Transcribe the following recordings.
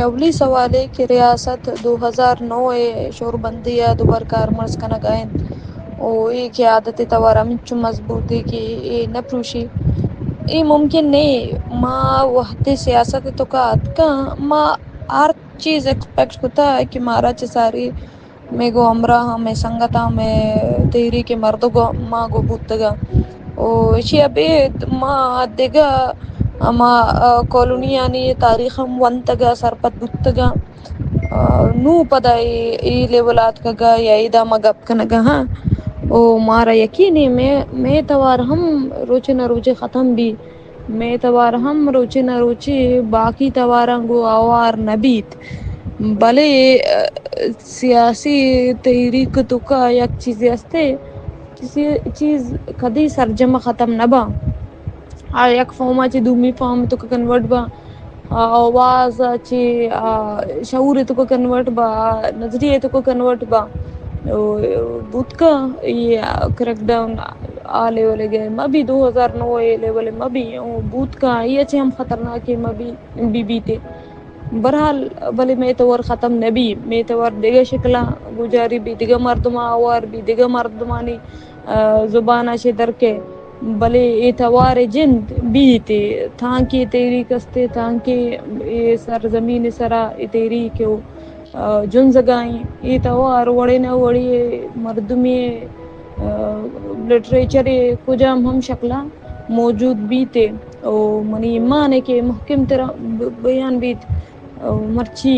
اولی سوال ہے کہ ریاست 2009 شور بندی یا دوبار کارمرز کا نگائن او ایک عادت توارا منچو مضبوط ہے کہ یہ نپروشی یہ ممکن نہیں ما وقت سیاست تو کا ما ہر چیز ایکسپیکٹ ہوتا ہے کہ مارا ساری میں گو ہمراہ میں سنگتا میں تحریک مردوں کو ماں گو بوتگا او شی ابے ما دگا اما کالونی یعنی تاریخ ہم ونتگا سرپت بتگا نو پدا ای لیولات کا یا ایدا مگپ کنگا ہاں او مارا یقین ہے میں توار ہم روچے نہ روچے ختم بھی میں توار ہم روچے نہ روچے باقی توارنگو اوار نبیت بلے سیاسی تحریک تو کا یک چیزیں ہستے کسی چیز کدی سرجمہ ختم نہ با یک فوما چی دومی فارم تو کنورٹ با آواز چی شعور تو کو کنورٹ با نظریے تو کو کنورٹ با بود کا یہ کریک ڈاؤن آ لیول گئے مبھی 2009 لیول مبھی بود کا یہ چی ہم خطرناک ہے مبھی بی بی تے برحال بلے میں تو ور ختم نبی میں تو ور دیگه شکلا گجاری بھی دیگه مردما آوار بھی دیگه مردمانی زبانہ شے در کے بلے اعتوار جند بیتے تھانکی تیری کستے تھانکی سرزمین سرا تیری کیو جن زگائیں اعتوار وڑے نہ وڑی مردمی لٹریچر کجام ہم شکلا موجود بیتے او منی مانے کے محکم طرح بیان بیت مرچی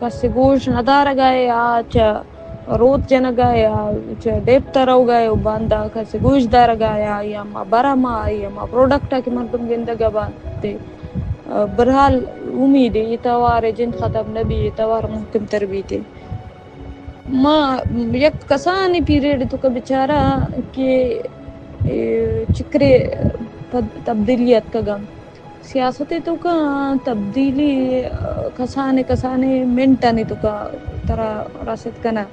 کسی گوش ندار گئے آچا روت جن گایا ڈیپتر ہو گئے باندھا کسی گوش دار گایا یا ما برا ما یا ما پروڈکٹا کی مردم گندگا باندھتے برحال امید ہے توار جن ختم نبی توار محکم تر بیتے ما یک کسانی پیریڈ تو کا بیچارہ کہ چکرے تبدیلیت کا گم سیاستی تو کا تبدیلی کسانے منٹانی تو کا ترا راسد کنا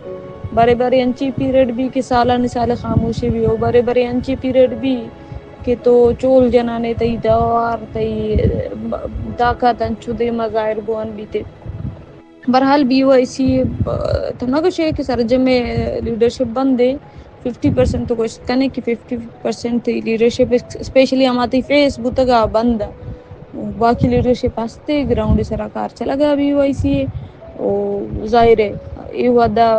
بڑے بڑے انچی پیریڈ بھی کہ سالہ سال خاموشی بھی ہو بڑے بڑے انچی پیریڈ بھی کہ تو چول جنانے تی دوار تی طاقت انچو دے مظاہر بوان بیتے برحال بی او ایسی تو نگوش ہے کہ سرجم میں لیڈرشپ بندے 50% تو کوشش کرنے کی 50% لیڈرشپ اسپیشلی ہماتی فیس بوتگا بند باقی لیڈرشپ ہستے گراؤنڈ سرا کار چلا گا بی او ایسی او ظاہر ہے یہ ودا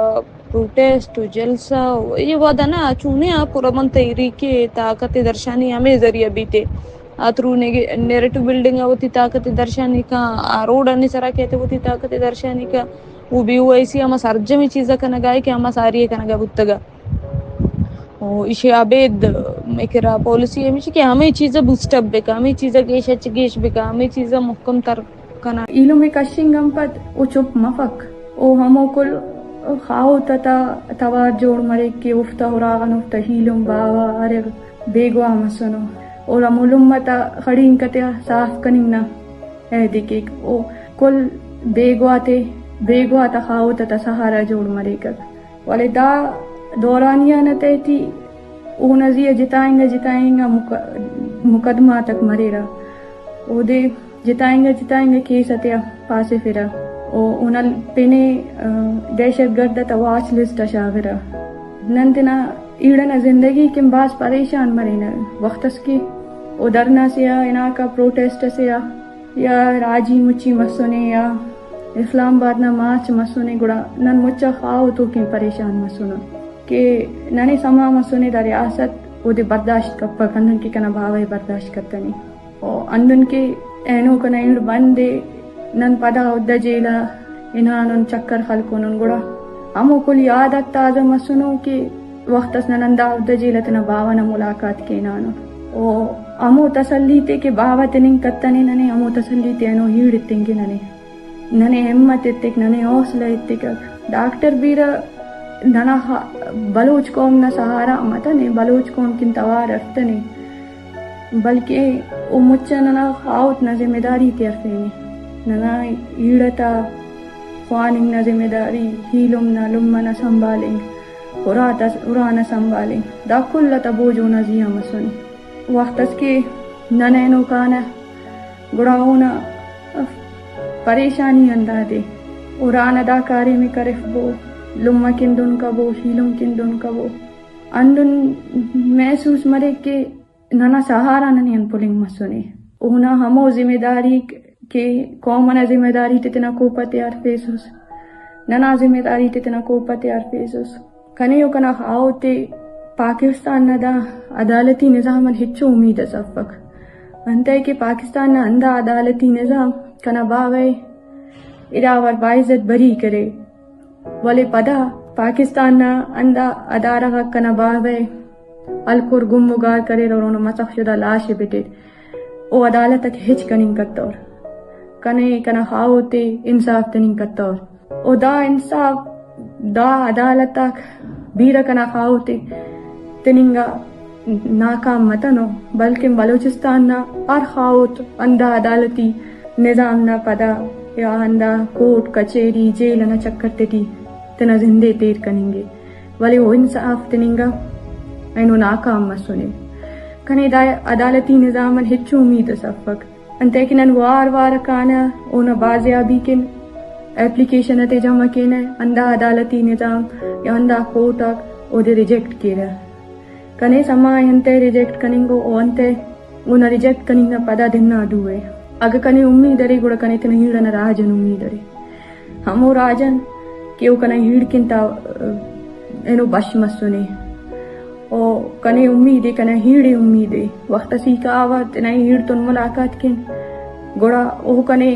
پروٹیسٹ جلسہ یہ ودا نا چونے پورا من تحریک طاقت درشانی ہمیں ذریعہ بیتے آترو نیریٹو بلڈنگ ہوتی طاقت درشانی کا روڈ انی سرا کہتے ہوتی طاقت درشانی کا وہ بھی وہ ایسی ہما سرجمی چیزا کا نگائے کہ ہما ساری کا نگا بتگا اشی عبید میکرا پالیسی ہمیشہ کہ ہمیں چیزا بوسٹ اپ بکا ہمیں چیزا گیش اچ گیش بکا ہمیں چیزا محکم تر کنا ایلو میں کشنگم پت او چپ مفک او ہمو کل خواہو تا توار جوڑ مرے کہ افتا ہراغن افتا ہیلم باوا ارغ بیگوا مسنو اور ملومتا خڑین کتیا صاف کننگ نا اے دیکھیں او کل بیگوا تا خواہو تا سہارا جوڑ مرے کر والے دا دورانیہ نتے تھی او نزیہ جتائیں گا مقدمہ تک مرے رہا او دے جتائیں گا کیس اتیا پاسے پھرا او انال پینے دہشت گرد تا واچ لسٹ شاغرا ننتنا ایڑنا زندگی کم باس پریشان مرینا وقت اس کی او درنا سیا انا کا پروٹیسٹ سیا یا راجی مچی مسونے یا اسلام آباد نا مارچ مسونے گڑا نن مچا خواہو تو کم پریشان مسونا کہ ننے سما مسونے دا ریاست او دے برداشت کپا کندن کی کنا بھاوے برداشت کرتنی او اندن کے اینو کنا اینڈ بندے نن پدا ادھا جیلا انہانن چکر خلقونن گڑا ہمو کل یادت تازہ مسنو کہ وقت اس ننندا ادھا جیلا تنا باوانا ملاقات کے انانو او ہمو تسلی تے کہ باوا تنین کتنی ننے ہمو تسلی تے انو ہیڑ تنگی ننے ہمت اتک ننے حوصلہ اتک ڈاکٹر بیرا ننا بلوچ قوم نا سہارا متنے بلوچ قوم کن توار ارتنے بلکہ او مچا ننا خواہت نا ذمہ داری تیرفینی ننا ایڑتا خواننگ نا ذمہ داری ہیلم نا لمہ نا سنبھالیں ارانا سنبھالیں دا کلتا بوجو نا زیاں مسونی وقت اس کے ننینو کانا گڑاؤنا پریشانی اندازے اوران اداکاری میں کرف بو لما کندن کا بو ہیلم کندن کا بو اندن محسوس مرے کہ ننا سہارا ننی ان پلنگ مسنے اونا ہمو ذمہ داری کہ قومنا ذمہ داری تتنا کوپا تیار فیسوس ننا ذمہ داری تتنا کوپا تیار فیسوس کنیو کنا خاوتے پاکستان ندا عدالتی نظام ہچو امید صفک انتے کہ پاکستان نا اندہ عدالتی نظام کنا باوے اداور باعزت بری کرے ولی پدا پاکستان نا اندہ ادارہ کنا باوے الکور گمگار کرے اور انہوں مسخ شدہ لاش بیٹے او عدالت تک ہچ کننگ کتور کنے کنا خاوتے انصاف تننگ کتور او دا انصاف دا عدالت تک بیرہ کنا خاوتے تننگا ناکام متنو بلکہ بلوچستان نا ار خاوت اندہ عدالتی نظام نا پدا یا اندہ کوٹ کچیری جیل نا چکر تیٹی تنا زندے تیر کننگے ولی وہ انصاف تننگا اینو ناکام مسنے کنے دا عدالتی نظام ہچو امید صفک انتے کنن وار کانا اونا بازیابی کن اپلیکیشن تے جمع کینا اندہ عدالتی نظام یا اندہ کوٹک او دے ریجیکٹ کیرا کنے سما انتے ریجیکٹ کننگو او انتے اونا ریجیکٹ کننگا پدا دننا دوئے اگر کنے امید دارے گوڑا کنے تنہ ہیڑنا راجن امید دارے ہمو راجن کہ او کنے ہیڑ کنتا اینو بش مسنے او کنے امیدے کنے ہیڑے امیدے وقت سیکا آوا تنہ ہیڑ تن ملاقات کن گوڑا او کنے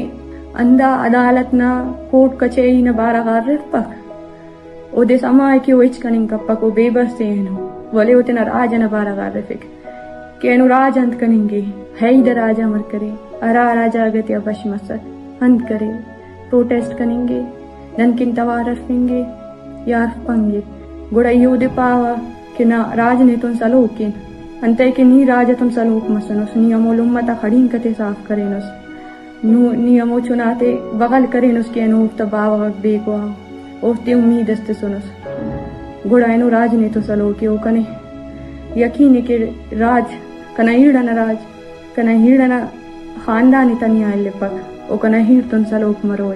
اندہ عدالت نا کوٹ کچیری نا بارا غار رف پک او دے سمائے کہ او اچ کننگ کپک او بے بس اینو ولی او تینا راجہ نا بارا غار رفک کہ اینو راج انت کننگے ہے دا راجہ مر کرے ارا راجہ آگت یا بش مسد انت کرے پروٹیسٹ کننگے ننکن توار رفنگے یا رف پنگے گوڑا یو دے پاوا کہ نا راج نے تن سلوکین انتے کہ نی راجہ تن سلوک مسنوس نی امو لمتا خڑین کتے صاف کرینوس نی امو چناتے بغل کرینوس کہ انو افتا باوا بے کو افتے امید است سنوس گوڑا اینو راج نے تو سلوکی او کنے یقینی کہ راج کنا ہیڑنا راج کنا ہیڑنا خاندانی تنیا لپک او کنا ہیڑ تن سلوک مروئے